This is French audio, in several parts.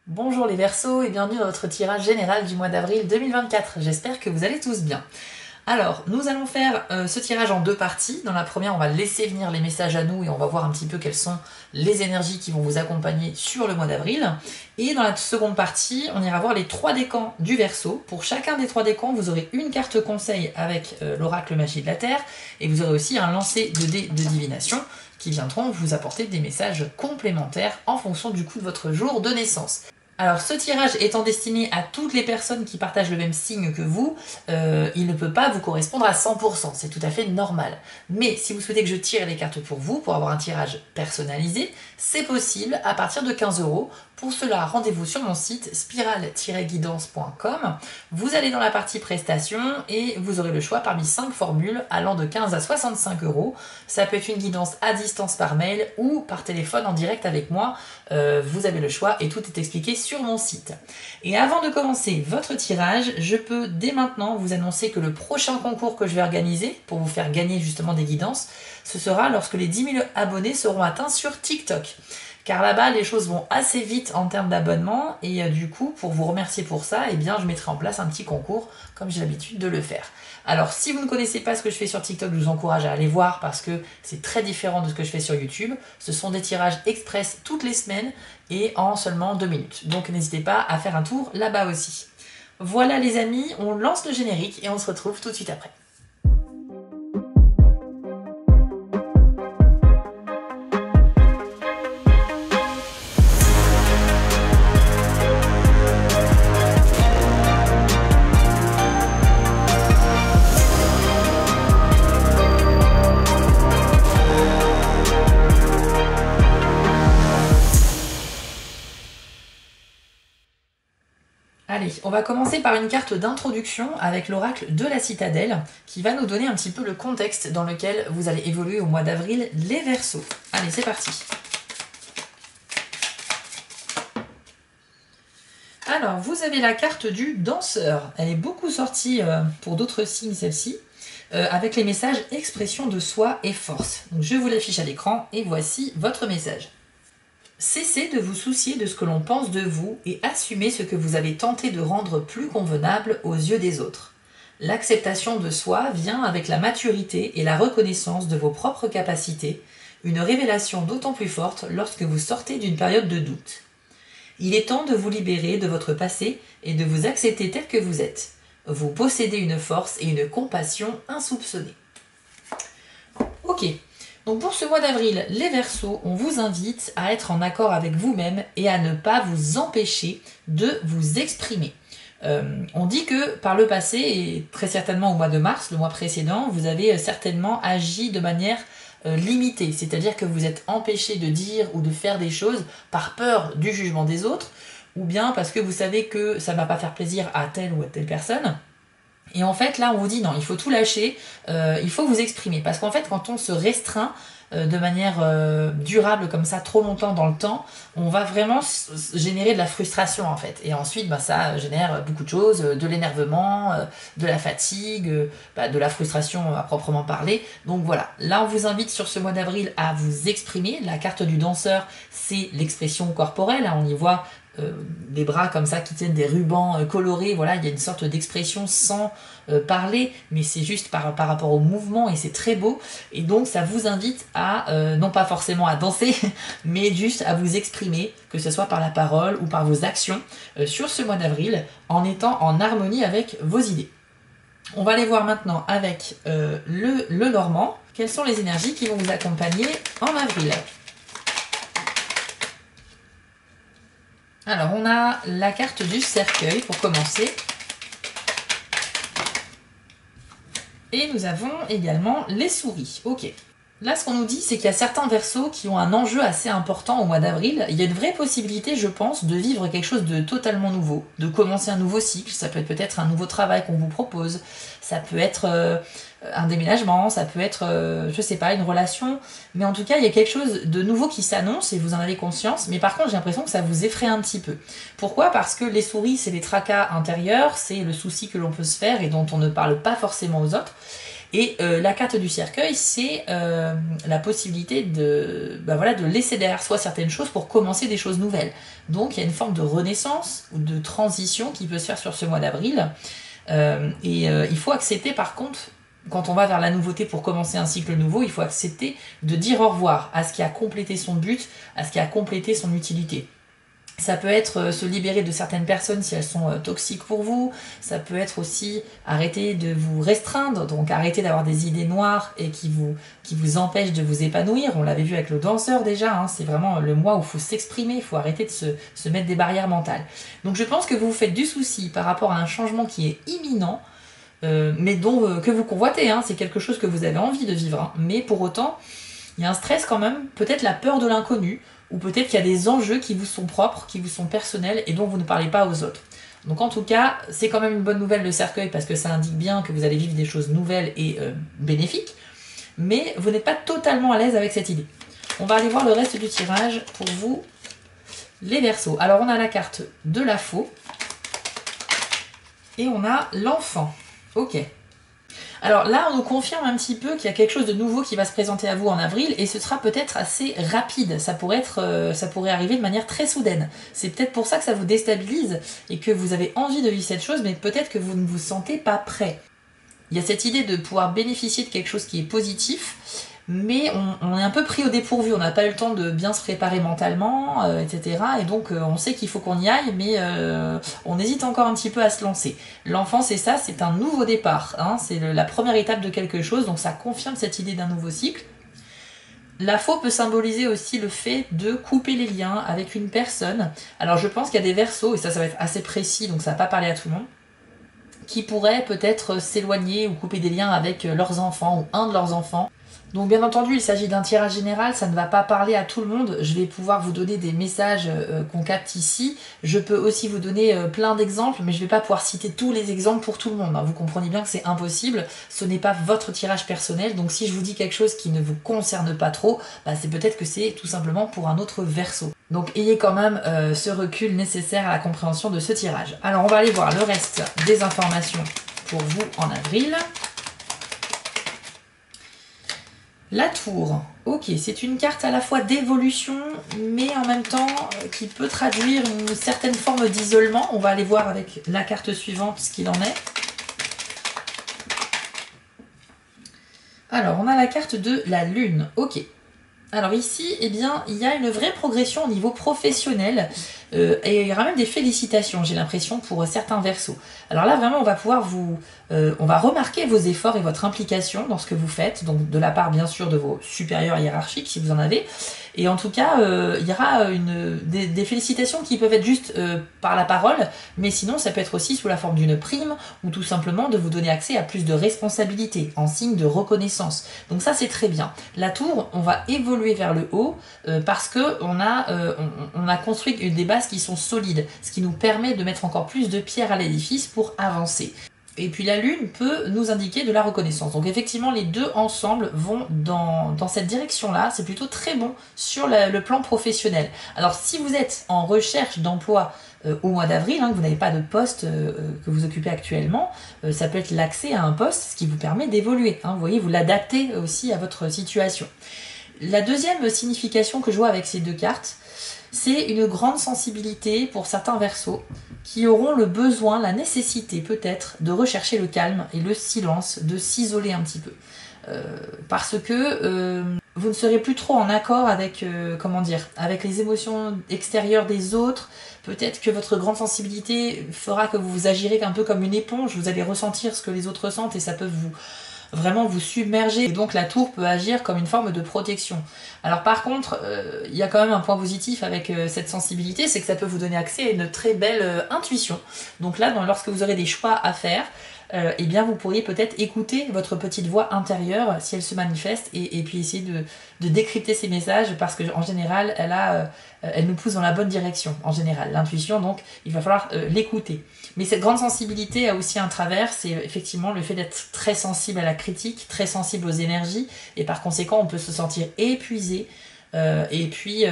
Bonjour les Verseaux et bienvenue dans votre tirage général du mois d'avril 2024. J'espère que vous allez tous bien. Alors, nous allons faire ce tirage en deux parties. Dans la première, on va laisser venir les messages à nous et on va voir un petit peu quelles sont les énergies qui vont vous accompagner sur le mois d'avril. Et dans la seconde partie, on ira voir les trois décans du Verseau. Pour chacun des trois décans, vous aurez une carte conseil avec l'oracle magie de la Terre et vous aurez aussi un lancer de dés de divination qui viendront vous apporter des messages complémentaires en fonction du coup de votre jour de naissance. Alors ce tirage étant destiné à toutes les personnes qui partagent le même signe que vous, il ne peut pas vous correspondre à 100%, c'est tout à fait normal. Mais si vous souhaitez que je tire les cartes pour vous, pour avoir un tirage personnalisé, c'est possible à partir de 15 €. Pour cela, rendez-vous sur mon site spiral-guidance.com. Vous allez dans la partie prestations et vous aurez le choix parmi 5 formules allant de 15 à 65 €. Ça peut être une guidance à distance par mail ou par téléphone en direct avec moi. Vous avez le choix et tout est expliqué sur mon site. Et avant de commencer votre tirage, je peux dès maintenant vous annoncer que le prochain concours que je vais organiser pour vous faire gagner justement des guidances, ce sera lorsque les 10 000 abonnés seront atteints sur TikTok. Car là-bas, les choses vont assez vite en termes d'abonnement et du coup, pour vous remercier pour ça, eh bien, je mettrai en place un petit concours comme j'ai l'habitude de le faire. Alors, si vous ne connaissez pas ce que je fais sur TikTok, je vous encourage à aller voir parce que c'est très différent de ce que je fais sur YouTube. Ce sont des tirages express toutes les semaines et en seulement 2 minutes. Donc, n'hésitez pas à faire un tour là-bas aussi. Voilà les amis, on lance le générique et on se retrouve tout de suite après. Allez, on va commencer par une carte d'introduction avec l'oracle de la citadelle qui va nous donner un petit peu le contexte dans lequel vous allez évoluer au mois d'avril, les Verseaux. Allez, c'est parti. Alors, vous avez la carte du danseur. Elle est beaucoup sortie pour d'autres signes, celle-ci, avec les messages expression de soi et force. Donc, je vous l'affiche à l'écran et voici votre message. Cessez de vous soucier de ce que l'on pense de vous et assumez ce que vous avez tenté de rendre plus convenable aux yeux des autres. L'acceptation de soi vient avec la maturité et la reconnaissance de vos propres capacités, une révélation d'autant plus forte lorsque vous sortez d'une période de doute. Il est temps de vous libérer de votre passé et de vous accepter tel que vous êtes. Vous possédez une force et une compassion insoupçonnées. Ok. Donc pour ce mois d'avril, les Verseaux, on vous invite à être en accord avec vous-même et à ne pas vous empêcher de vous exprimer. On dit que par le passé, et très certainement au mois de mars, le mois précédent, vous avez certainement agi de manière limitée, c'est-à-dire que vous êtes empêché de dire ou de faire des choses par peur du jugement des autres, ou bien parce que vous savez que ça ne va pas faire plaisir à telle ou à telle personne. Et en fait, là, on vous dit non, il faut tout lâcher, il faut vous exprimer. Parce qu'en fait, quand on se restreint de manière durable comme ça, trop longtemps dans le temps, on va vraiment générer de la frustration, en fait. Et ensuite, ça génère beaucoup de choses, de l'énervement, de la fatigue, de la frustration à proprement parler. Donc voilà, là, on vous invite sur ce mois d'avril à vous exprimer. La carte du danseur, c'est l'expression corporelle, hein, on y voit des bras comme ça qui tiennent des rubans colorés, voilà, il y a une sorte d'expression sans parler, mais c'est juste par rapport au mouvement et c'est très beau, et donc ça vous invite à, non pas forcément à danser, mais juste à vous exprimer, que ce soit par la parole ou par vos actions, sur ce mois d'avril, en étant en harmonie avec vos idées. On va aller voir maintenant avec le Normand, quelles sont les énergies qui vont vous accompagner en avril. Alors, on a la carte du cercueil pour commencer. Et nous avons également les souris. Ok. Là, ce qu'on nous dit, c'est qu'il y a certains Verseaux qui ont un enjeu assez important au mois d'avril. Il y a une vraie possibilité, je pense, de vivre quelque chose de totalement nouveau, de commencer un nouveau cycle. Ça peut être peut-être un nouveau travail qu'on vous propose. Ça peut être un déménagement, ça peut être, je sais pas, une relation. Mais en tout cas, il y a quelque chose de nouveau qui s'annonce et vous en avez conscience. Mais par contre, j'ai l'impression que ça vous effraie un petit peu. Pourquoi ? Parce que les souris, c'est les tracas intérieurs, c'est le souci que l'on peut se faire et dont on ne parle pas forcément aux autres. Et la carte du cercueil, c'est la possibilité de laisser derrière soi certaines choses pour commencer des choses nouvelles. Donc il y a une forme de renaissance ou de transition qui peut se faire sur ce mois d'avril. Il faut accepter par contre, quand on va vers la nouveauté pour commencer un cycle nouveau, il faut accepter de dire au revoir à ce qui a complété son but, à ce qui a complété son utilité. Ça peut être se libérer de certaines personnes si elles sont toxiques pour vous. Ça peut être aussi arrêter de vous restreindre, donc arrêter d'avoir des idées noires et qui vous empêchent de vous épanouir. On l'avait vu avec le danseur déjà, hein, c'est vraiment le mois où il faut s'exprimer, il faut arrêter de se mettre des barrières mentales. Donc je pense que vous vous faites du souci par rapport à un changement qui est imminent, mais que vous convoitez, hein, c'est quelque chose que vous avez envie de vivre. Hein, mais pour autant, il y a un stress quand même, peut-être la peur de l'inconnu, ou peut-être qu'il y a des enjeux qui vous sont propres, qui vous sont personnels et dont vous ne parlez pas aux autres. Donc en tout cas, c'est quand même une bonne nouvelle le cercueil parce que ça indique bien que vous allez vivre des choses nouvelles et bénéfiques, mais vous n'êtes pas totalement à l'aise avec cette idée. On va aller voir le reste du tirage pour vous, les Verseaux. Alors on a la carte de la faux et on a l'enfant. Ok. Alors là, on nous confirme un petit peu qu'il y a quelque chose de nouveau qui va se présenter à vous en avril et ce sera peut-être assez rapide. Ça pourrait arriver de manière très soudaine. C'est peut-être pour ça que ça vous déstabilise et que vous avez envie de vivre cette chose, mais peut-être que vous ne vous sentez pas prêt. Il y a cette idée de pouvoir bénéficier de quelque chose qui est positif, mais on est un peu pris au dépourvu, on n'a pas eu le temps de bien se préparer mentalement, etc. Et donc on sait qu'il faut qu'on y aille, mais on hésite encore un petit peu à se lancer. L'enfant, c'est ça, c'est un nouveau départ, hein, c'est la première étape de quelque chose, donc ça confirme cette idée d'un nouveau cycle. La faux peut symboliser aussi le fait de couper les liens avec une personne. Alors je pense qu'il y a des Verseaux, et ça va être assez précis, donc ça va pas parler à tout le monde, qui pourraient peut-être s'éloigner ou couper des liens avec leurs enfants ou un de leurs enfants. Donc bien entendu, il s'agit d'un tirage général, ça ne va pas parler à tout le monde. Je vais pouvoir vous donner des messages qu'on capte ici. Je peux aussi vous donner plein d'exemples, mais je ne vais pas pouvoir citer tous les exemples pour tout le monde. Hein. Vous comprenez bien que c'est impossible. Ce n'est pas votre tirage personnel. Donc si je vous dis quelque chose qui ne vous concerne pas trop, bah, c'est peut-être que c'est tout simplement pour un autre Verseau. Donc ayez quand même ce recul nécessaire à la compréhension de ce tirage. Alors on va aller voir le reste des informations pour vous en avril. La tour, ok, c'est une carte à la fois d'évolution, mais en même temps qui peut traduire une certaine forme d'isolement. On va aller voir avec la carte suivante ce qu'il en est. Alors, on a la carte de la lune, ok. Alors ici, eh bien, il y a une vraie progression au niveau professionnel et il y aura même des félicitations, j'ai l'impression, pour certains Verseaux. Alors là, vraiment, on va pouvoir on va remarquer vos efforts et votre implication dans ce que vous faites, donc de la part, bien sûr, de vos supérieurs hiérarchiques, si vous en avez. Et en tout cas, il y aura des félicitations qui peuvent être juste par la parole, mais sinon, ça peut être aussi sous la forme d'une prime ou tout simplement de vous donner accès à plus de responsabilités en signe de reconnaissance. Donc ça, c'est très bien. La tour, on va évoluer vers le haut parce que on a construit des bases qui sont solides, ce qui nous permet de mettre encore plus de pierres à l'édifice pour avancer. Et puis la lune peut nous indiquer de la reconnaissance. Donc effectivement, les deux ensemble vont dans cette direction-là. C'est plutôt très bon sur le plan professionnel. Alors si vous êtes en recherche d'emploi au mois d'avril, hein, que vous n'avez pas de poste que vous occupez actuellement, ça peut être l'accès à un poste, ce qui vous permet d'évoluer. Hein. Vous voyez, vous l'adaptez aussi à votre situation. La deuxième signification que je vois avec ces deux cartes, c'est une grande sensibilité pour certains Verseaux qui auront le besoin, la nécessité peut-être de rechercher le calme et le silence, de s'isoler un petit peu. Parce que vous ne serez plus trop en accord avec, avec les émotions extérieures des autres. Peut-être que votre grande sensibilité fera que vous agirez un peu comme une éponge, vous allez ressentir ce que les autres ressentent et ça peut vraiment vous submerger. Et donc la tour peut agir comme une forme de protection. Alors par contre, il y a quand même un point positif avec cette sensibilité, c'est que ça peut vous donner accès à une très belle intuition. Donc là, lorsque vous aurez des choix à faire, eh bien vous pourriez peut-être écouter votre petite voix intérieure si elle se manifeste et puis essayer de décrypter ces messages parce qu'en général, elle nous pousse dans la bonne direction, en général. L'intuition, donc, il va falloir l'écouter. Mais cette grande sensibilité a aussi un travers, c'est effectivement le fait d'être très sensible à la critique, très sensible aux énergies, et par conséquent, on peut se sentir épuisé. Et puis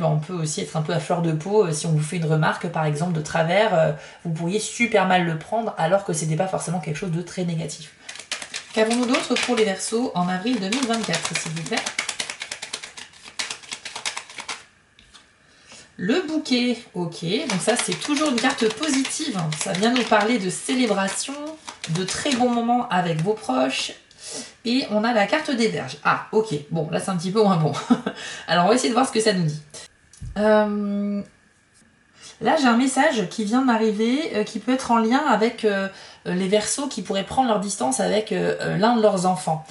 on peut aussi être un peu à fleur de peau. Si on vous fait une remarque, par exemple, de travers, vous pourriez super mal le prendre, alors que ce n'était pas forcément quelque chose de très négatif. qu'avons-nous d'autre pour les Verseaux en avril 2024, s'il vous plaît? Le bouquet, ok, donc ça c'est toujours une carte positive, ça vient nous parler de célébration, de très bons moments avec vos proches, et on a la carte des Vierges. Ah, ok, bon, là c'est un petit peu moins bon. Alors on va essayer de voir ce que ça nous dit. Là j'ai un message qui vient de m'arriver, qui peut être en lien avec les Verseaux qui pourraient prendre leur distance avec l'un de leurs enfants.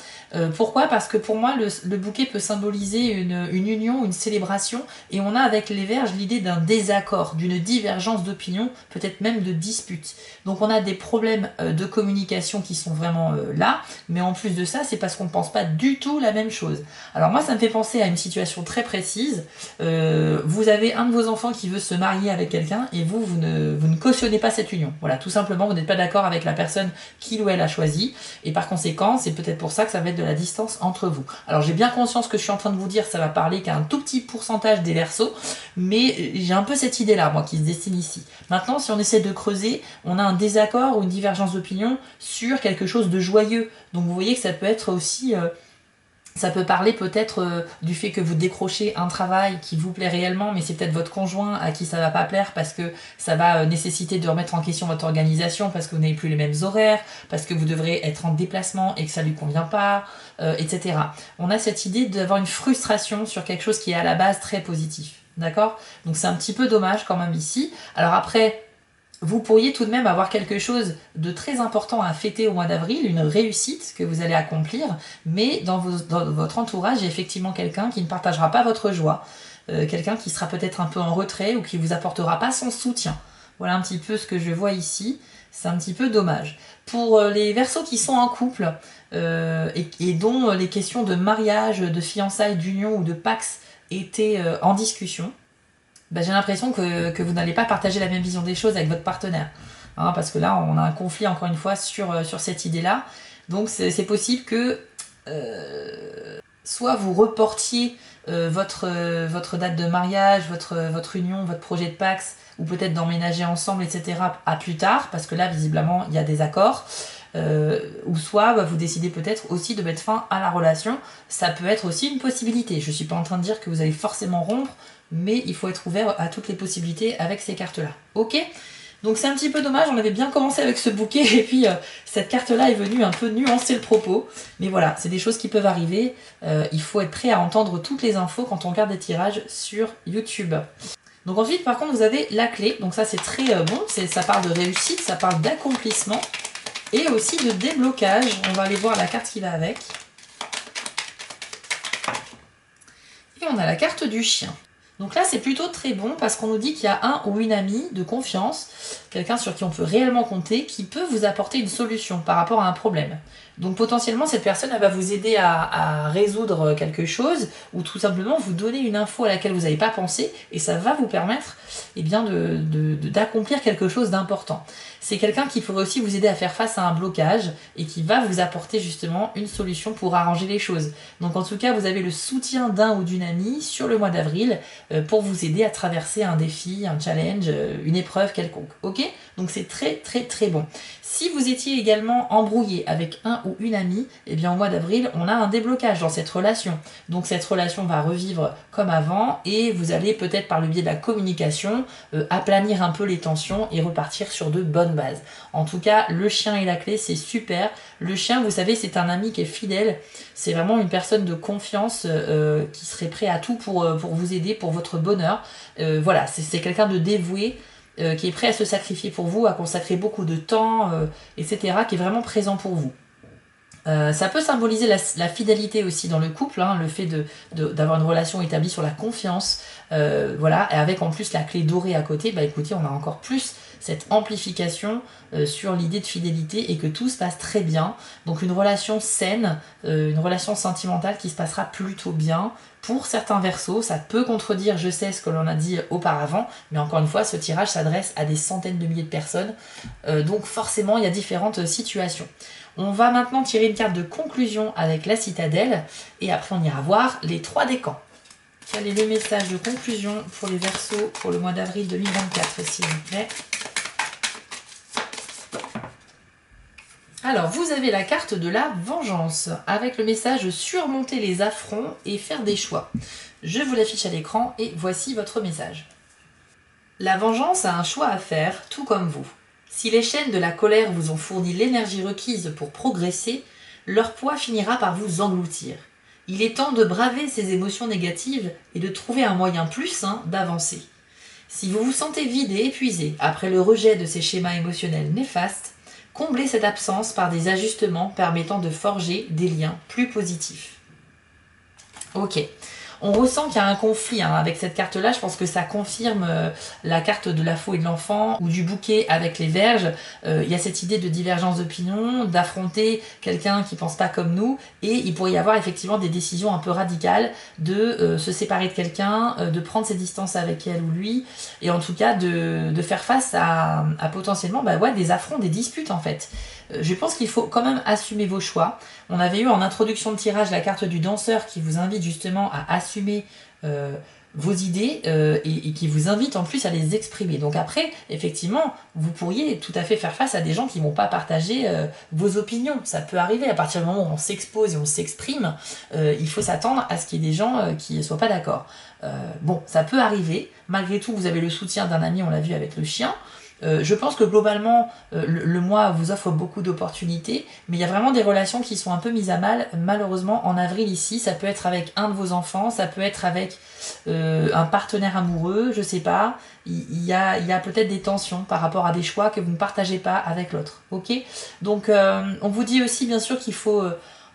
Pourquoi? Parce que pour moi, le bouquet peut symboliser une union, une célébration, et on a avec les Vierges l'idée d'un désaccord, d'une divergence d'opinion, peut-être même de dispute. Donc on a des problèmes de communication qui sont vraiment là, mais en plus de ça, c'est parce qu'on ne pense pas du tout la même chose. Alors moi, ça me fait penser à une situation très précise. Vous avez un de vos enfants qui veut se marier avec quelqu'un, et vous ne cautionnez pas cette union. Voilà, tout simplement, vous n'êtes pas d'accord avec la personne qu'il ou elle a choisi, et par conséquent, c'est peut-être pour ça que ça va être de la distance entre vous. Alors j'ai bien conscience que je suis en train de vous dire, ça va parler qu'à un tout petit pourcentage des Verseaux, mais j'ai un peu cette idée-là, moi, qui se destine ici. Maintenant, si on essaie de creuser, on a un désaccord ou une divergence d'opinion sur quelque chose de joyeux. Donc vous voyez que ça peut être aussi... ça peut parler peut-être du fait que vous décrochez un travail qui vous plaît réellement, mais c'est peut-être votre conjoint à qui ça va pas plaire parce que ça va nécessiter de remettre en question votre organisation parce que vous n'avez plus les mêmes horaires, parce que vous devrez être en déplacement et que ça lui convient pas, etc. On a cette idée d'avoir une frustration sur quelque chose qui est à la base très positif. D'accord? Donc c'est un petit peu dommage quand même ici. Alors après... vous pourriez tout de même avoir quelque chose de très important à fêter au mois d'avril, une réussite que vous allez accomplir, mais dans votre entourage, il y a effectivement quelqu'un qui ne partagera pas votre joie, quelqu'un qui sera peut-être un peu en retrait ou qui ne vous apportera pas son soutien. Voilà un petit peu ce que je vois ici, c'est un petit peu dommage. Pour les Verseaux qui sont en couple et dont les questions de mariage, de fiançailles, d'union ou de pax étaient en discussion, ben, j'ai l'impression que vous n'allez pas partager la même vision des choses avec votre partenaire. Hein, parce que là, on a un conflit, encore une fois, sur cette idée-là. Donc, c'est possible que soit vous reportiez votre date de mariage, votre union, votre projet de Pax, ou peut-être d'emménager ensemble, etc., à plus tard, parce que là, visiblement, il y a des accords. Ou soit bah, vous décidez peut-être aussi de mettre fin à la relation. Ça peut être aussi une possibilité. Je ne suis pas en train de dire que vous allez forcément rompre, mais il faut être ouvert à toutes les possibilités avec ces cartes-là. Ok? Donc c'est un petit peu dommage, on avait bien commencé avec ce bouquet, et puis cette carte-là est venue un peu nuancer le propos. Mais voilà, c'est des choses qui peuvent arriver. Il faut être prêt à entendre toutes les infos quand on regarde des tirages sur YouTube. Donc ensuite, par contre, vous avez la clé. Donc ça, c'est très bon. Ça parle de réussite, ça parle d'accomplissement. Et aussi de déblocage. On va aller voir la carte qui va avec. Et on a la carte du chien. Donc là, c'est plutôt très bon parce qu'on nous dit qu'il y a un ou une amie de confiance, quelqu'un sur qui on peut réellement compter, qui peut vous apporter une solution par rapport à un problème. Donc potentiellement, cette personne elle va vous aider à résoudre quelque chose ou tout simplement vous donner une info à laquelle vous n'avez pas pensé et ça va vous permettre eh bien, d'accomplir quelque chose d'important. C'est quelqu'un qui pourrait aussi vous aider à faire face à un blocage et qui va vous apporter justement une solution pour arranger les choses. Donc en tout cas, vous avez le soutien d'un ou d'une amie sur le mois d'avril pour vous aider à traverser un défi, un challenge, une épreuve quelconque. Ok? Donc c'est très très très bon. Si vous étiez également embrouillé avec un ou une amie, eh bien au mois d'avril, on a un déblocage dans cette relation. Donc cette relation va revivre comme avant et vous allez peut-être par le biais de la communication aplanir un peu les tensions et repartir sur de bonnes bases. En tout cas, le chien et la clé, c'est super. Le chien, vous savez, c'est un ami qui est fidèle. C'est vraiment une personne de confiance qui serait prêt à tout pour vous aider, pour votre bonheur. Voilà, c'est quelqu'un de dévoué. Qui est prêt à se sacrifier pour vous, à consacrer beaucoup de temps, etc., qui est vraiment présent pour vous. Ça peut symboliser la fidélité aussi dans le couple, hein, le fait d'avoir une relation établie sur la confiance, voilà, et avec en plus la clé dorée à côté, bah écoutez, on a encore plus cette amplification sur l'idée de fidélité et que tout se passe très bien. Donc une relation saine, une relation sentimentale qui se passera plutôt bien. Pour certains Verseaux, ça peut contredire, je sais, ce que l'on a dit auparavant, mais encore une fois, ce tirage s'adresse à des centaines de milliers de personnes, donc forcément, il y a différentes situations. On va maintenant tirer une carte de conclusion avec la citadelle, et après on ira voir les 3 décans. Quel est le message de conclusion pour les Verseaux pour le mois d'avril 2024, s'il vous plaît? Alors, vous avez la carte de la vengeance, avec le message surmonter les affronts et faire des choix. Je vous l'affiche à l'écran et voici votre message. La vengeance a un choix à faire, tout comme vous. Si les chaînes de la colère vous ont fourni l'énergie requise pour progresser, leur poids finira par vous engloutir. Il est temps de braver ces émotions négatives et de trouver un moyen plus sain d'avancer. Si vous vous sentez vide et épuisé après le rejet de ces schémas émotionnels néfastes, comblez cette absence par des ajustements permettant de forger des liens plus positifs. Ok. On ressent qu'il y a un conflit avec cette carte-là. Je pense que ça confirme la carte de la faux et de l'enfant ou du bouquet avec les verges. Il y a cette idée de divergence d'opinion, d'affronter quelqu'un qui pense pas comme nous, et il pourrait y avoir effectivement des décisions un peu radicales de se séparer de quelqu'un, de prendre ses distances avec elle ou lui, et en tout cas de faire face à potentiellement des affronts, des disputes en fait. Je pense qu'il faut quand même assumer vos choix. On avait eu en introduction de tirage la carte du danseur qui vous invite justement à assumer vos idées et qui vous invite en plus à les exprimer. Donc après, effectivement, vous pourriez tout à fait faire face à des gens qui ne vont pas partager vos opinions. Ça peut arriver à partir du moment où on s'expose et on s'exprime. Il faut s'attendre à ce qu'il y ait des gens qui ne soient pas d'accord. Bon, ça peut arriver. Malgré tout, vous avez le soutien d'un ami, on l'a vu avec le chien. Je pense que globalement, le mois vous offre beaucoup d'opportunités, mais il y a vraiment des relations qui sont un peu mises à mal, malheureusement, en avril ici. Ça peut être avec un de vos enfants, ça peut être avec un partenaire amoureux, je sais pas. Il y a peut-être des tensions par rapport à des choix que vous ne partagez pas avec l'autre. Ok. Donc, on vous dit aussi, bien sûr, qu'il faut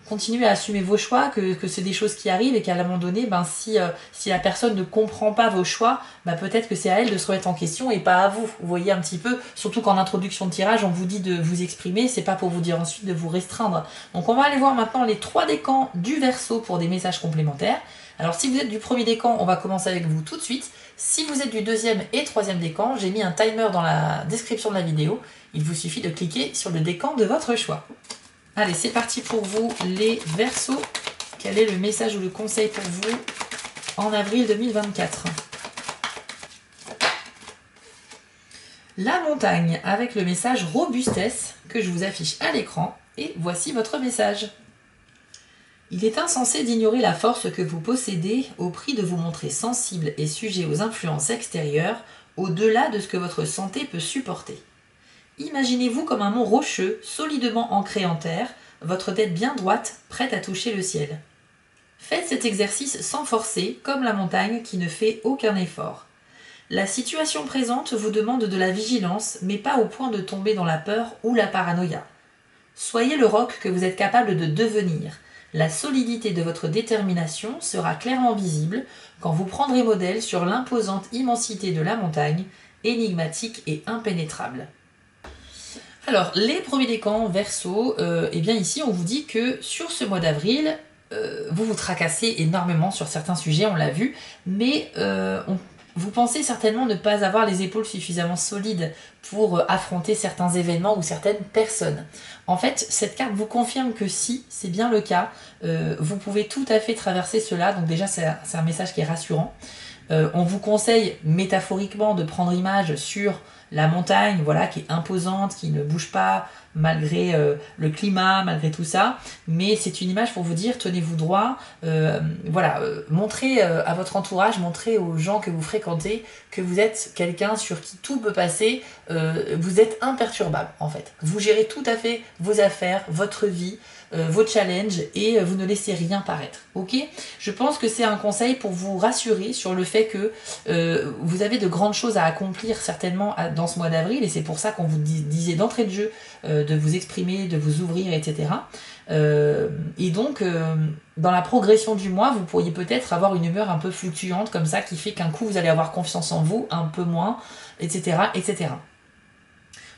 continuez à assumer vos choix, que c'est des choses qui arrivent et qu'à un moment donné, si la personne ne comprend pas vos choix, peut-être que c'est à elle de se remettre en question et pas à vous. Vous voyez un petit peu, surtout qu'en introduction de tirage, on vous dit de vous exprimer, c'est pas pour vous dire ensuite de vous restreindre. Donc on va aller voir maintenant les 3 décans du Verseau pour des messages complémentaires. Alors si vous êtes du premier décan, on va commencer avec vous tout de suite. Si vous êtes du deuxième et troisième décan, j'ai mis un timer dans la description de la vidéo. Il vous suffit de cliquer sur le décan de votre choix. Allez, c'est parti pour vous, les Verseaux. Quel est le message ou le conseil pour vous en avril 2024? La montagne, avec le message robustesse que je vous affiche à l'écran. Et voici votre message. Il est insensé d'ignorer la force que vous possédez au prix de vous montrer sensible et sujet aux influences extérieures, au-delà de ce que votre santé peut supporter. Imaginez-vous comme un mont rocheux, solidement ancré en terre, votre tête bien droite, prête à toucher le ciel. Faites cet exercice sans forcer, comme la montagne qui ne fait aucun effort. La situation présente vous demande de la vigilance, mais pas au point de tomber dans la peur ou la paranoïa. Soyez le roc que vous êtes capable de devenir. La solidité de votre détermination sera clairement visible quand vous prendrez modèle sur l'imposante immensité de la montagne, énigmatique et impénétrable. Alors, les premiers décans, Verseau, eh bien ici on vous dit que sur ce mois d'avril, vous vous tracassez énormément sur certains sujets, on l'a vu, mais vous pensez certainement ne pas avoir les épaules suffisamment solides pour affronter certains événements ou certaines personnes. En fait, cette carte vous confirme que si c'est bien le cas, vous pouvez tout à fait traverser cela, donc déjà c'est un message qui est rassurant. On vous conseille métaphoriquement de prendre image sur la montagne, voilà, qui est imposante, qui ne bouge pas malgré le climat, malgré tout ça. Mais c'est une image pour vous dire, tenez-vous droit, montrez à votre entourage, montrez aux gens que vous fréquentez que vous êtes quelqu'un sur qui tout peut passer, vous êtes imperturbable en fait. Vous gérez tout à fait vos affaires, votre vie, vos challenges et vous ne laissez rien paraître. Ok ? Je pense que c'est un conseil pour vous rassurer sur le fait que vous avez de grandes choses à accomplir certainement dans ce mois d'avril et c'est pour ça qu'on vous disait d'entrée de jeu de vous exprimer, de vous ouvrir, etc. Et donc, dans la progression du mois, vous pourriez peut-être avoir une humeur un peu fluctuante comme ça qui fait qu'un coup vous allez avoir confiance en vous, un peu moins, etc. etc.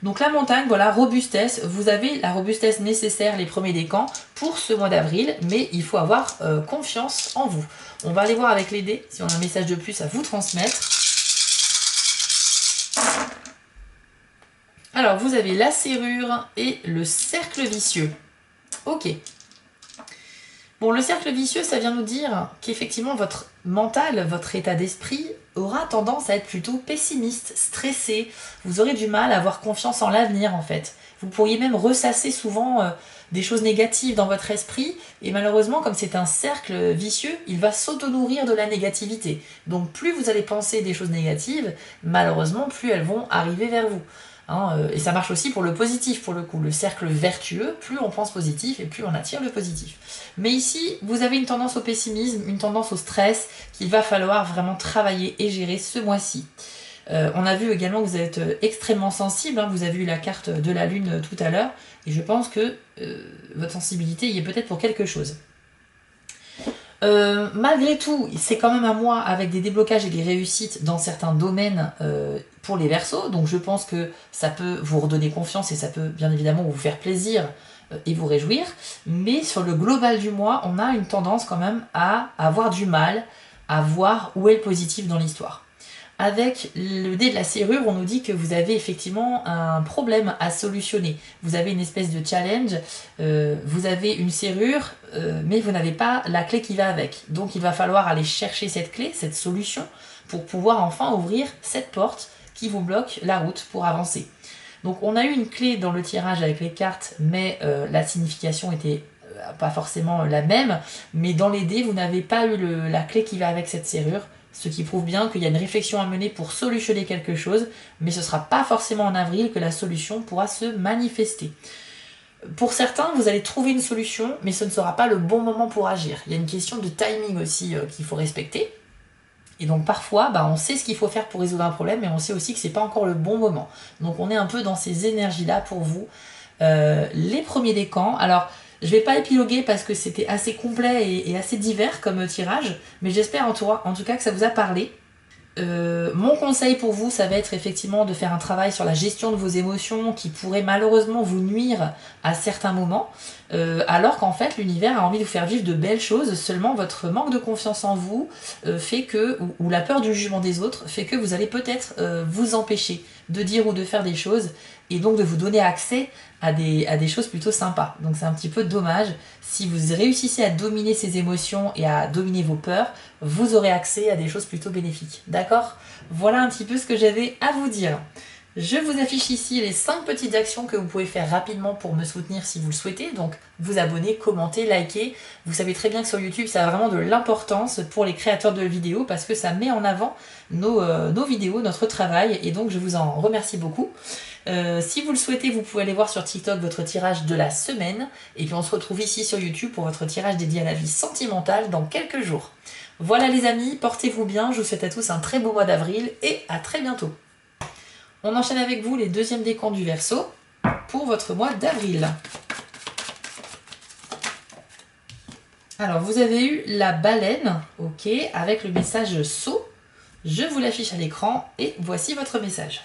Donc la montagne, voilà, robustesse, vous avez la robustesse nécessaire les premiers décans pour ce mois d'avril, mais il faut avoir confiance en vous. On va aller voir avec les dés si on a un message de plus à vous transmettre. Alors vous avez la serrure et le cercle vicieux. Ok. Bon, le cercle vicieux, ça vient nous dire qu'effectivement votre mental, votre état d'esprit aura tendance à être plutôt pessimiste, stressé. Vous aurez du mal à avoir confiance en l'avenir en fait. Vous pourriez même ressasser souvent des choses négatives dans votre esprit et malheureusement comme c'est un cercle vicieux, il va s'auto-nourrir de la négativité. Donc plus vous allez penser des choses négatives, malheureusement plus elles vont arriver vers vous. Et ça marche aussi pour le positif, pour le coup. Le cercle vertueux, plus on pense positif et plus on attire le positif. Mais ici, vous avez une tendance au pessimisme, une tendance au stress qu'il va falloir vraiment travailler et gérer ce mois-ci. On a vu également que vous êtes extrêmement sensible, vous avez eu la carte de la lune tout à l'heure, et je pense que votre sensibilité y est peut-être pour quelque chose. Malgré tout, c'est quand même un mois avec des déblocages et des réussites dans certains domaines pour les Verseaux, donc je pense que ça peut vous redonner confiance et ça peut bien évidemment vous faire plaisir et vous réjouir, mais sur le global du mois, on a une tendance quand même à avoir du mal à voir où est le positif dans l'histoire. Avec le dé de la serrure, on nous dit que vous avez effectivement un problème à solutionner. Vous avez une espèce de challenge, vous avez une serrure, mais vous n'avez pas la clé qui va avec. Donc il va falloir aller chercher cette clé, cette solution, pour pouvoir enfin ouvrir cette porte qui vous bloque la route pour avancer. Donc on a eu une clé dans le tirage avec les cartes, mais la signification était pas forcément la même. Mais dans les dés, vous n'avez pas eu la clé qui va avec cette serrure. Ce qui prouve bien qu'il y a une réflexion à mener pour solutionner quelque chose, mais ce ne sera pas forcément en avril que la solution pourra se manifester. Pour certains, vous allez trouver une solution, mais ce ne sera pas le bon moment pour agir. Il y a une question de timing aussi qu'il faut respecter. Et donc parfois, on sait ce qu'il faut faire pour résoudre un problème, mais on sait aussi que ce n'est pas encore le bon moment. Donc on est un peu dans ces énergies-là pour vous. Les premiers décans, alors... Je ne vais pas épiloguer parce que c'était assez complet et assez divers comme tirage, mais j'espère en tout cas que ça vous a parlé. Mon conseil pour vous, ça va être effectivement de faire un travail sur la gestion de vos émotions qui pourrait malheureusement vous nuire à certains moments, alors qu'en fait l'univers a envie de vous faire vivre de belles choses, seulement votre manque de confiance en vous fait que, ou la peur du jugement des autres, fait que vous allez peut-être vous empêcher de dire ou de faire des choses, et donc de vous donner accès à des choses plutôt sympas. Donc c'est un petit peu dommage. Si vous réussissez à dominer ces émotions et à dominer vos peurs, vous aurez accès à des choses plutôt bénéfiques. D'accord? Voilà un petit peu ce que j'avais à vous dire. Je vous affiche ici les 5 petites actions que vous pouvez faire rapidement pour me soutenir si vous le souhaitez. Donc vous abonner, commenter, liker. Vous savez très bien que sur YouTube, ça a vraiment de l'importance pour les créateurs de vidéos parce que ça met en avant nos vidéos, notre travail. Et donc je vous en remercie beaucoup. Si vous le souhaitez, vous pouvez aller voir sur TikTok votre tirage de la semaine. Et puis on se retrouve ici sur YouTube pour votre tirage dédié à la vie sentimentale dans quelques jours. Voilà les amis, portez-vous bien. Je vous souhaite à tous un très beau mois d'avril et à très bientôt. On enchaîne avec vous les deuxièmes décans du Verseau pour votre mois d'avril. Alors vous avez eu la baleine, ok, avec le message saut. Je vous l'affiche à l'écran et voici votre message.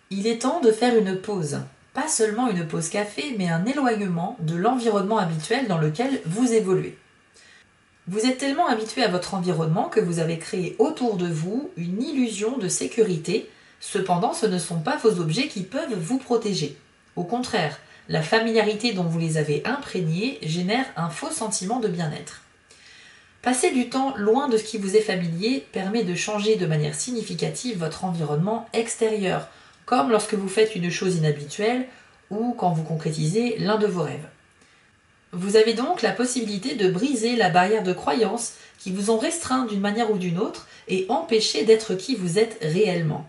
Il est temps de faire une pause. Pas seulement une pause café, mais un éloignement de l'environnement habituel dans lequel vous évoluez. Vous êtes tellement habitué à votre environnement que vous avez créé autour de vous une illusion de sécurité. Cependant, ce ne sont pas vos objets qui peuvent vous protéger. Au contraire, la familiarité dont vous les avez imprégnés génère un faux sentiment de bien-être. Passer du temps loin de ce qui vous est familier permet de changer de manière significative votre environnement extérieur, comme lorsque vous faites une chose inhabituelle ou quand vous concrétisez l'un de vos rêves. Vous avez donc la possibilité de briser la barrière de croyances qui vous ont restreint d'une manière ou d'une autre et empêché d'être qui vous êtes réellement.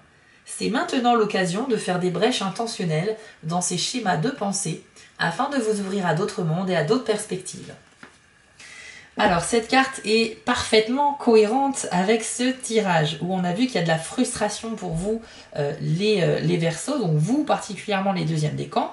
C'est maintenant l'occasion de faire des brèches intentionnelles dans ces schémas de pensée afin de vous ouvrir à d'autres mondes et à d'autres perspectives. Alors cette carte est parfaitement cohérente avec ce tirage où on a vu qu'il y a de la frustration pour vous les Verseaux, donc vous particulièrement les deuxièmes décans.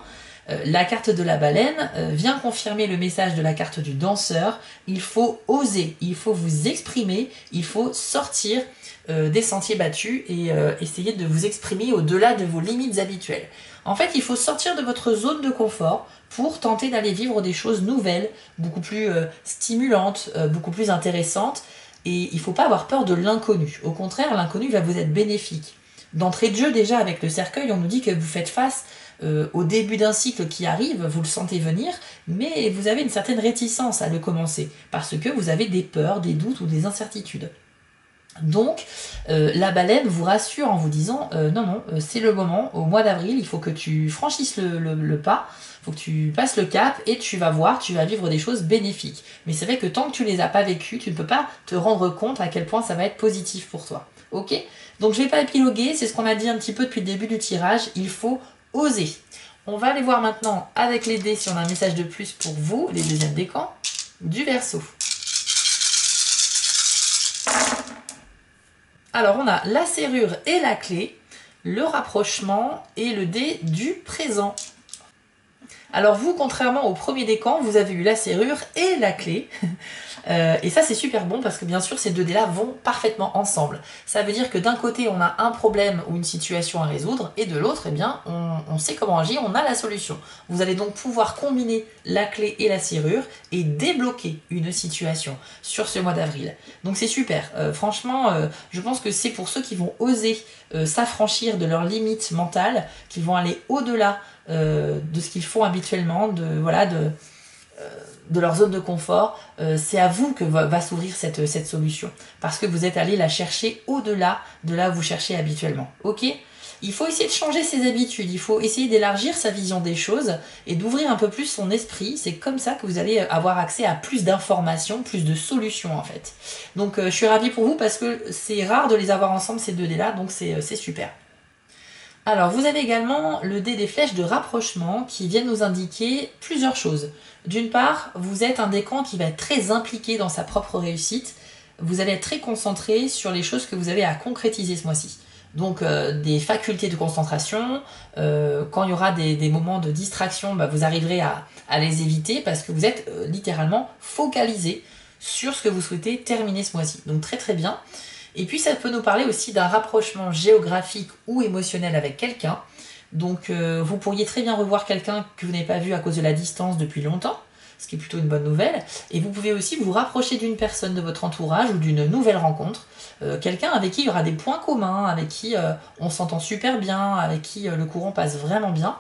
La carte de la baleine vient confirmer le message de la carte du danseur. Il faut oser, il faut vous exprimer, il faut sortir des sentiers battus et essayer de vous exprimer au-delà de vos limites habituelles. En fait, il faut sortir de votre zone de confort pour tenter d'aller vivre des choses nouvelles, beaucoup plus stimulantes, beaucoup plus intéressantes. Et il ne faut pas avoir peur de l'inconnu. Au contraire, l'inconnu va vous être bénéfique. D'entrée de jeu, déjà, avec le cercueil, on nous dit que vous faites face au début d'un cycle qui arrive, vous le sentez venir, mais vous avez une certaine réticence à le commencer, parce que vous avez des peurs, des doutes ou des incertitudes. Donc, la baleine vous rassure en vous disant non, non, c'est le moment, au mois d'avril, il faut que tu franchisses le pas, il faut que tu passes le cap et tu vas voir, tu vas vivre des choses bénéfiques. Mais c'est vrai que tant que tu les as pas vécues, tu ne peux pas te rendre compte à quel point ça va être positif pour toi. Ok? Donc, je vais pas épiloguer, c'est ce qu'on a dit un petit peu depuis le début du tirage, il faut oser. On va aller voir maintenant avec les dés si on a un message de plus pour vous, les deuxièmes décans, du Verseau. Alors, on a la serrure et la clé, le rapprochement et le dé du présent. Alors vous, contrairement au premier décan, vous avez eu la serrure et la clé. Et ça, c'est super bon parce que bien sûr, ces deux dés-là vont parfaitement ensemble. Ça veut dire que d'un côté, on a un problème ou une situation à résoudre et de l'autre, eh bien, on sait comment agir, on a la solution. Vous allez donc pouvoir combiner la clé et la serrure et débloquer une situation sur ce mois d'avril. Donc c'est super. Franchement, je pense que c'est pour ceux qui vont oser s'affranchir de leurs limites mentales, qui vont aller au-delà de ce qu'ils font habituellement, de leur zone de confort, c'est à vous que va s'ouvrir cette solution. Parce que vous êtes allé la chercher au-delà de là où vous cherchez habituellement. Ok ? Il faut essayer de changer ses habitudes, il faut essayer d'élargir sa vision des choses et d'ouvrir un peu plus son esprit. C'est comme ça que vous allez avoir accès à plus d'informations, plus de solutions en fait. Donc je suis ravie pour vous parce que c'est rare de les avoir ensemble ces deux dés-là, donc c'est super. Alors, vous avez également le dé des flèches de rapprochement qui viennent nous indiquer plusieurs choses. D'une part, vous êtes un décan qui va être très impliqué dans sa propre réussite. Vous allez être très concentré sur les choses que vous avez à concrétiser ce mois-ci. Donc, des facultés de concentration. Quand il y aura des moments de distraction, vous arriverez à les éviter parce que vous êtes littéralement focalisé sur ce que vous souhaitez terminer ce mois-ci. Donc, très très bien. Et puis ça peut nous parler aussi d'un rapprochement géographique ou émotionnel avec quelqu'un. Donc vous pourriez très bien revoir quelqu'un que vous n'avez pas vu à cause de la distance depuis longtemps, ce qui est plutôt une bonne nouvelle. Et vous pouvez aussi vous rapprocher d'une personne de votre entourage ou d'une nouvelle rencontre. Quelqu'un avec qui il y aura des points communs, avec qui on s'entend super bien, avec qui le courant passe vraiment bien.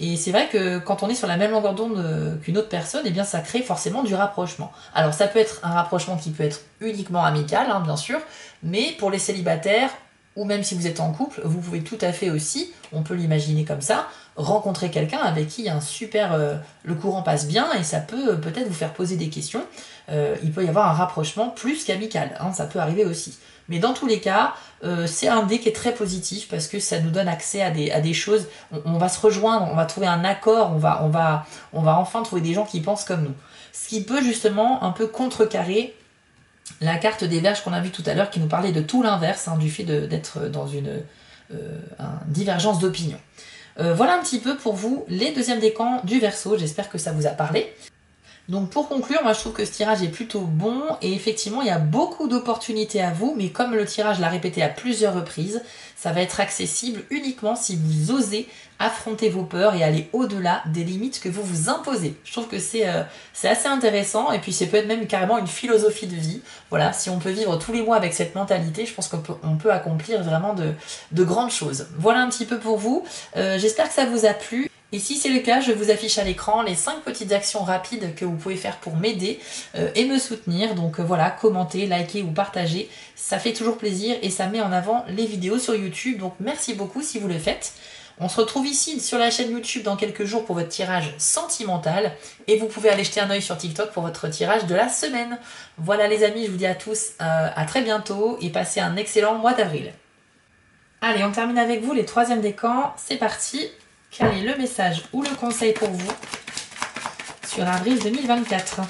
Et c'est vrai que quand on est sur la même longueur d'onde qu'une autre personne, eh bien ça crée forcément du rapprochement. Alors ça peut être un rapprochement qui peut être uniquement amical, hein, bien sûr, mais pour les célibataires, ou même si vous êtes en couple, vous pouvez tout à fait aussi, on peut l'imaginer comme ça, rencontrer quelqu'un avec qui le courant passe bien et ça peut peut-être vous faire poser des questions. Il peut y avoir un rapprochement plus qu'amical, hein, ça peut arriver aussi. Mais dans tous les cas, c'est un dé qui est très positif parce que ça nous donne accès à des choses. On va se rejoindre, on va trouver un accord, on va enfin trouver des gens qui pensent comme nous. Ce qui peut justement un peu contrecarrer la carte des Vierges qu'on a vue tout à l'heure qui nous parlait de tout l'inverse, hein, du fait d'être dans une divergence d'opinion. Voilà un petit peu pour vous les deuxièmes décans du Verseau, j'espère que ça vous a parlé. Donc pour conclure, moi je trouve que ce tirage est plutôt bon et effectivement il y a beaucoup d'opportunités à vous, mais comme le tirage l'a répété à plusieurs reprises, ça va être accessible uniquement si vous osez affronter vos peurs et aller au-delà des limites que vous vous imposez. Je trouve que c'est assez intéressant et puis c'est peut-être même carrément une philosophie de vie. Voilà, si on peut vivre tous les mois avec cette mentalité, je pense qu'on peut accomplir vraiment de grandes choses. Voilà un petit peu pour vous. J'espère que ça vous a plu. Et si c'est le cas, je vous affiche à l'écran les 5 petites actions rapides que vous pouvez faire pour m'aider et me soutenir. Donc voilà, commentez, likez ou partagez, ça fait toujours plaisir et ça met en avant les vidéos sur YouTube. Donc merci beaucoup si vous le faites. On se retrouve ici sur la chaîne YouTube dans quelques jours pour votre tirage sentimental. Et vous pouvez aller jeter un œil sur TikTok pour votre tirage de la semaine. Voilà les amis, je vous dis à tous à très bientôt et passez un excellent mois d'avril. Allez, on termine avec vous les troisièmes décans. C'est parti. Quel est le message ou le conseil pour vous sur avril 2024?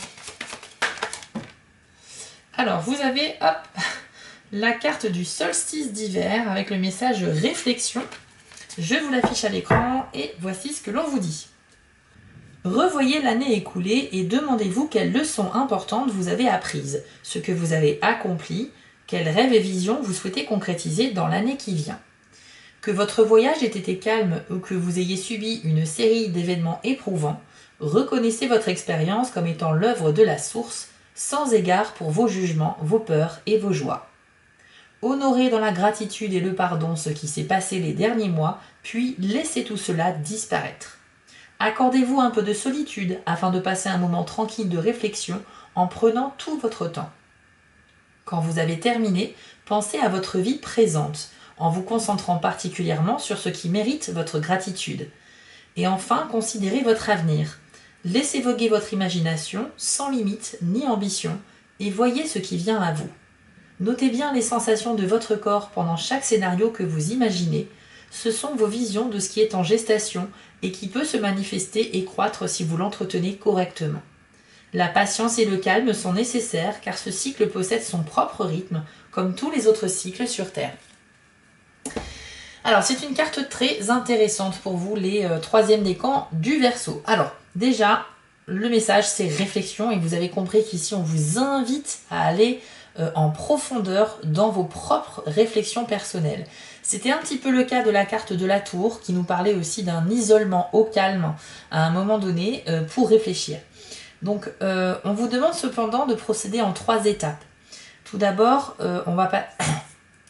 Alors, vous avez la carte du solstice d'hiver avec le message réflexion. Je vous l'affiche à l'écran et voici ce que l'on vous dit. Revoyez l'année écoulée et demandez-vous quelles leçons importantes vous avez apprises, ce que vous avez accompli, quels rêves et visions vous souhaitez concrétiser dans l'année qui vient. Que votre voyage ait été calme ou que vous ayez subi une série d'événements éprouvants, reconnaissez votre expérience comme étant l'œuvre de la source, sans égard pour vos jugements, vos peurs et vos joies. Honorez dans la gratitude et le pardon ce qui s'est passé les derniers mois, puis laissez tout cela disparaître. Accordez-vous un peu de solitude afin de passer un moment tranquille de réflexion en prenant tout votre temps. Quand vous avez terminé, pensez à votre vie présente, en vous concentrant particulièrement sur ce qui mérite votre gratitude. Et enfin, considérez votre avenir. Laissez voguer votre imagination, sans limite ni ambition, et voyez ce qui vient à vous. Notez bien les sensations de votre corps pendant chaque scénario que vous imaginez. Ce sont vos visions de ce qui est en gestation et qui peut se manifester et croître si vous l'entretenez correctement. La patience et le calme sont nécessaires car ce cycle possède son propre rythme, comme tous les autres cycles sur Terre. Alors, c'est une carte très intéressante pour vous, les troisièmes décans du Verseau. Alors, déjà, le message, c'est réflexion, et vous avez compris qu'ici, on vous invite à aller en profondeur dans vos propres réflexions personnelles. C'était un petit peu le cas de la carte de la Tour, qui nous parlait aussi d'un isolement au calme à un moment donné pour réfléchir. Donc, on vous demande cependant de procéder en 3 étapes. Tout d'abord, on va pas...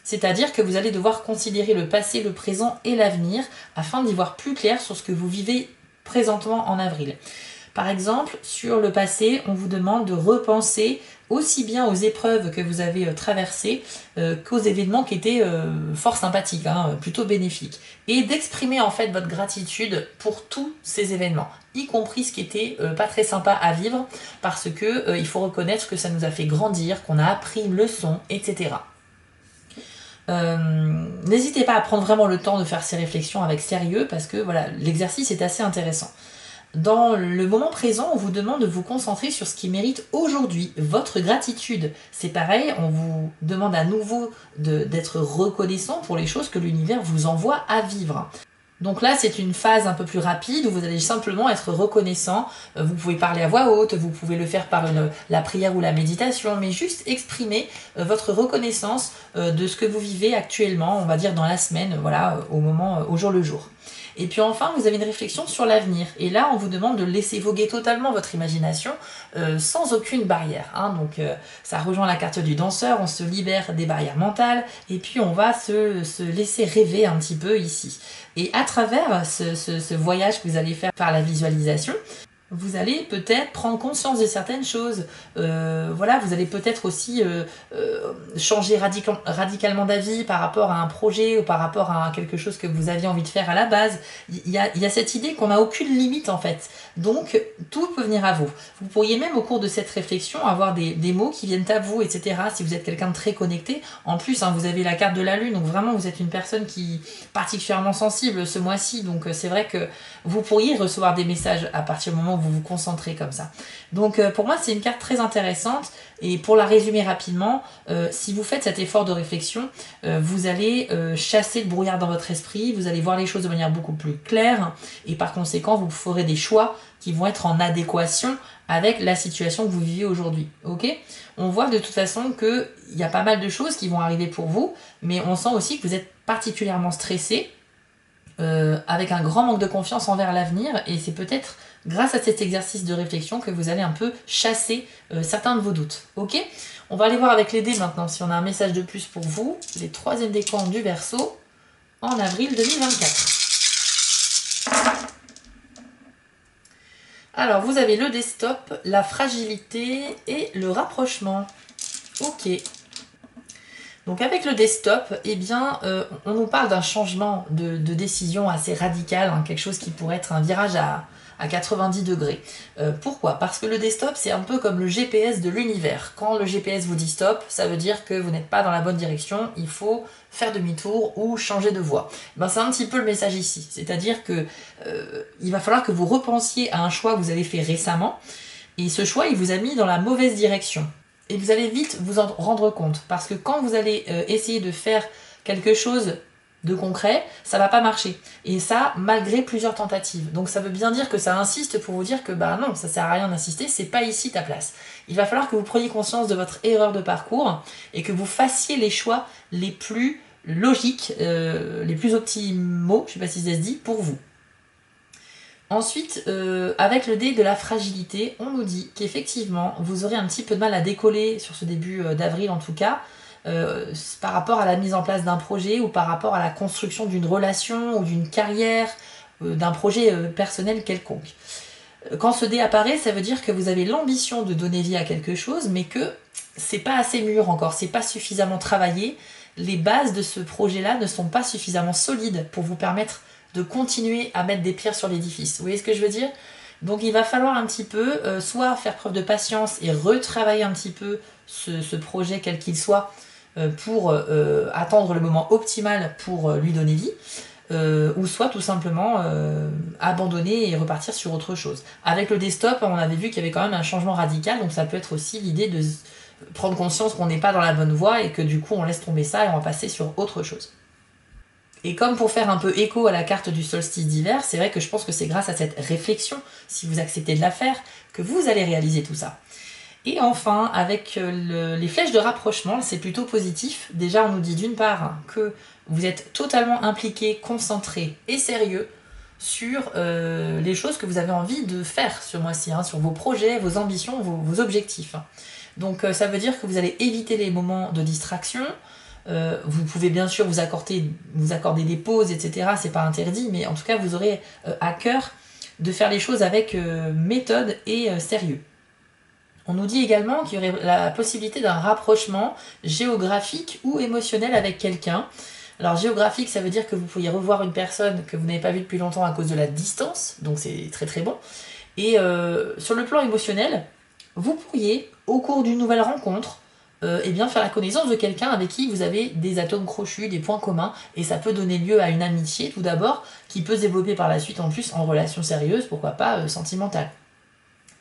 C'est-à-dire que vous allez devoir considérer le passé, le présent et l'avenir afin d'y voir plus clair sur ce que vous vivez présentement en avril. Par exemple, sur le passé, on vous demande de repenser aussi bien aux épreuves que vous avez traversées qu'aux événements qui étaient fort sympathiques, plutôt bénéfiques. Et d'exprimer en fait votre gratitude pour tous ces événements, y compris ce qui était pas très sympa à vivre, parce que il faut reconnaître que ça nous a fait grandir, qu'on a appris une leçon, etc. N'hésitez pas à prendre vraiment le temps de faire ces réflexions avec sérieux parce que voilà, l'exercice est assez intéressant. Dans le moment présent, on vous demande de vous concentrer sur ce qui mérite aujourd'hui votre gratitude. C'est pareil, on vous demande à nouveau d'être reconnaissant pour les choses que l'univers vous envoie à vivre. Donc là, c'est une phase un peu plus rapide où vous allez simplement être reconnaissant. Vous pouvez parler à voix haute, vous pouvez le faire par la prière ou la méditation, mais juste exprimer votre reconnaissance de ce que vous vivez actuellement, on va dire dans la semaine, voilà, au jour le jour. Et puis enfin, vous avez une réflexion sur l'avenir. Et là, on vous demande de laisser voguer totalement votre imagination sans aucune barrière. Donc ça rejoint la carte du danseur, on se libère des barrières mentales et puis on va se laisser rêver un petit peu ici. Et à travers ce voyage que vous allez faire par la visualisation, vous allez peut-être prendre conscience de certaines choses. Voilà, vous allez peut-être aussi changer radicalement d'avis par rapport à un projet ou par rapport à quelque chose que vous aviez envie de faire à la base. Il y a cette idée qu'on n'a aucune limite en fait. Donc, tout peut venir à vous. Vous pourriez même au cours de cette réflexion avoir des mots qui viennent à vous, etc. Si vous êtes quelqu'un de très connecté. En plus, vous avez la carte de la Lune, donc vraiment vous êtes une personne qui est particulièrement sensible ce mois-ci. Donc, c'est vrai que vous pourriez recevoir des messages à partir du moment où vous vous concentrez comme ça. Donc pour moi c'est une carte très intéressante et pour la résumer rapidement, si vous faites cet effort de réflexion, vous allez chasser le brouillard dans votre esprit, vous allez voir les choses de manière beaucoup plus claire et par conséquent vous ferez des choix qui vont être en adéquation avec la situation que vous vivez aujourd'hui. Ok ? On voit de toute façon qu'il y a pas mal de choses qui vont arriver pour vous, mais on sent aussi que vous êtes particulièrement stressé, avec un grand manque de confiance envers l'avenir et c'est peut-être grâce à cet exercice de réflexion que vous allez un peu chasser certains de vos doutes. Ok ? On va aller voir avec les dés maintenant si on a un message de plus pour vous, les troisièmes décans du Verseau en avril 2024. Alors vous avez le dé stop, la fragilité et le rapprochement. Ok. Donc avec le desktop, on nous parle d'un changement de décision assez radical, quelque chose qui pourrait être un virage à 90 degrés. Pourquoi ? Parce que le desktop, c'est un peu comme le GPS de l'univers. Quand le GPS vous dit stop, ça veut dire que vous n'êtes pas dans la bonne direction, il faut faire demi-tour ou changer de voie. C'est un petit peu le message ici. C'est-à-dire que il va falloir que vous repensiez à un choix que vous avez fait récemment, et ce choix, il vous a mis dans la mauvaise direction. Et vous allez vite vous en rendre compte. Parce que quand vous allez essayer de faire quelque chose de concret, ça va pas marcher. Et ça, malgré plusieurs tentatives. Donc ça veut bien dire que ça insiste pour vous dire que non, ça sert à rien d'insister, c'est pas ici ta place. Il va falloir que vous preniez conscience de votre erreur de parcours et que vous fassiez les choix les plus logiques, les plus optimaux, je sais pas si ça se dit, pour vous. Ensuite, avec le dé de la fragilité, on nous dit qu'effectivement, vous aurez un petit peu de mal à décoller sur ce début d'avril en tout cas, par rapport à la mise en place d'un projet ou par rapport à la construction d'une relation ou d'une carrière, d'un projet personnel quelconque. Quand ce dé apparaît, ça veut dire que vous avez l'ambition de donner vie à quelque chose, mais que c'est pas assez mûr encore, c'est pas suffisamment travaillé. Les bases de ce projet-là ne sont pas suffisamment solides pour vous permettre de continuer à mettre des pierres sur l'édifice. Vous voyez ce que je veux dire? Donc il va falloir un petit peu soit faire preuve de patience et retravailler un petit peu ce projet quel qu'il soit pour attendre le moment optimal pour lui donner vie, ou soit tout simplement abandonner et repartir sur autre chose. Avec le desktop, on avait vu qu'il y avait quand même un changement radical, donc ça peut être aussi l'idée de prendre conscience qu'on n'est pas dans la bonne voie et que du coup on laisse tomber ça et on va passer sur autre chose. Et comme pour faire un peu écho à la carte du solstice d'hiver, c'est vrai que je pense que c'est grâce à cette réflexion, si vous acceptez de la faire, que vous allez réaliser tout ça. Et enfin, avec les flèches de rapprochement, c'est plutôt positif. Déjà, on nous dit d'une part que vous êtes totalement impliqué, concentré et sérieux sur les choses que vous avez envie de faire ce mois-ci, sur vos projets, vos ambitions, vos objectifs. Donc ça veut dire que vous allez éviter les moments de distraction. Vous pouvez bien sûr vous accorder des pauses, etc. C'est pas interdit, mais en tout cas, vous aurez à cœur de faire les choses avec méthode et sérieux. On nous dit également qu'il y aurait la possibilité d'un rapprochement géographique ou émotionnel avec quelqu'un. Alors géographique, ça veut dire que vous pourriez revoir une personne que vous n'avez pas vue depuis longtemps à cause de la distance, donc c'est très très bon. Et sur le plan émotionnel, vous pourriez, au cours d'une nouvelle rencontre, faire la connaissance de quelqu'un avec qui vous avez des atomes crochus, des points communs, et ça peut donner lieu à une amitié tout d'abord, qui peut se développer par la suite en plus en relation sérieuse, pourquoi pas sentimentale.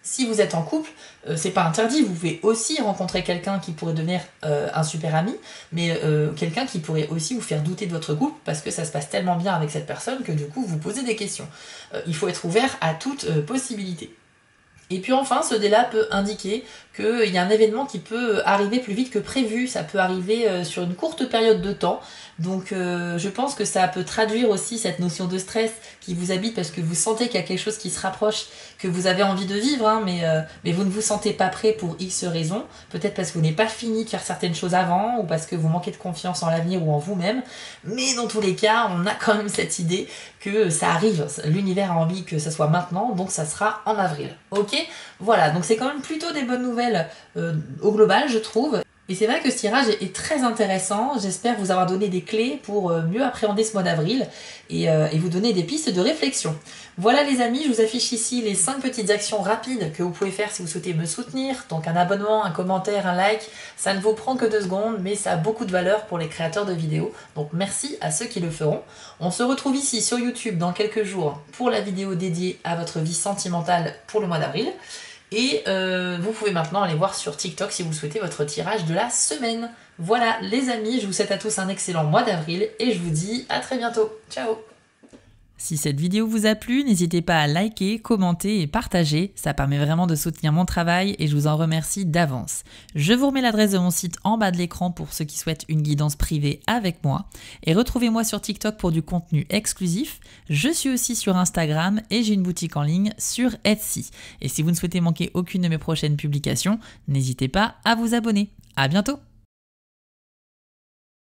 Si vous êtes en couple, c'est pas interdit, vous pouvez aussi rencontrer quelqu'un qui pourrait devenir un super ami, mais quelqu'un qui pourrait aussi vous faire douter de votre couple parce que ça se passe tellement bien avec cette personne que du coup vous posez des questions. Il faut être ouvert à toute possibilité. Et puis enfin, ce dé-là peut indiquer qu'il y a un événement qui peut arriver plus vite que prévu, ça peut arriver sur une courte période de temps, donc je pense que ça peut traduire aussi cette notion de stress qui vous habite parce que vous sentez qu'il y a quelque chose qui se rapproche, que vous avez envie de vivre, mais vous ne vous sentez pas prêt pour X raisons, peut-être parce que vous n'avez pas fini de faire certaines choses avant, ou parce que vous manquez de confiance en l'avenir ou en vous-même, mais dans tous les cas, on a quand même cette idée que ça arrive, l'univers a envie que ça soit maintenant, donc ça sera en avril. Ok ? Voilà, donc c'est quand même plutôt des bonnes nouvelles au global, je trouve. Et c'est vrai que ce tirage est très intéressant. J'espère vous avoir donné des clés pour mieux appréhender ce mois d'avril et vous donner des pistes de réflexion. Voilà les amis, je vous affiche ici les 5 petites actions rapides que vous pouvez faire si vous souhaitez me soutenir. Donc un abonnement, un commentaire, un like, ça ne vous prend que 2 secondes, mais ça a beaucoup de valeur pour les créateurs de vidéos. Donc merci à ceux qui le feront. On se retrouve ici sur YouTube dans quelques jours pour la vidéo dédiée à votre vie sentimentale pour le mois d'avril. Et vous pouvez maintenant aller voir sur TikTok si vous souhaitez votre tirage de la semaine. Voilà les amis, je vous souhaite à tous un excellent mois d'avril et je vous dis à très bientôt. Ciao! Si cette vidéo vous a plu, n'hésitez pas à liker, commenter et partager, ça permet vraiment de soutenir mon travail et je vous en remercie d'avance. Je vous remets l'adresse de mon site en bas de l'écran pour ceux qui souhaitent une guidance privée avec moi et retrouvez-moi sur TikTok pour du contenu exclusif. Je suis aussi sur Instagram et j'ai une boutique en ligne sur Etsy. Et si vous ne souhaitez manquer aucune de mes prochaines publications, n'hésitez pas à vous abonner. À bientôt!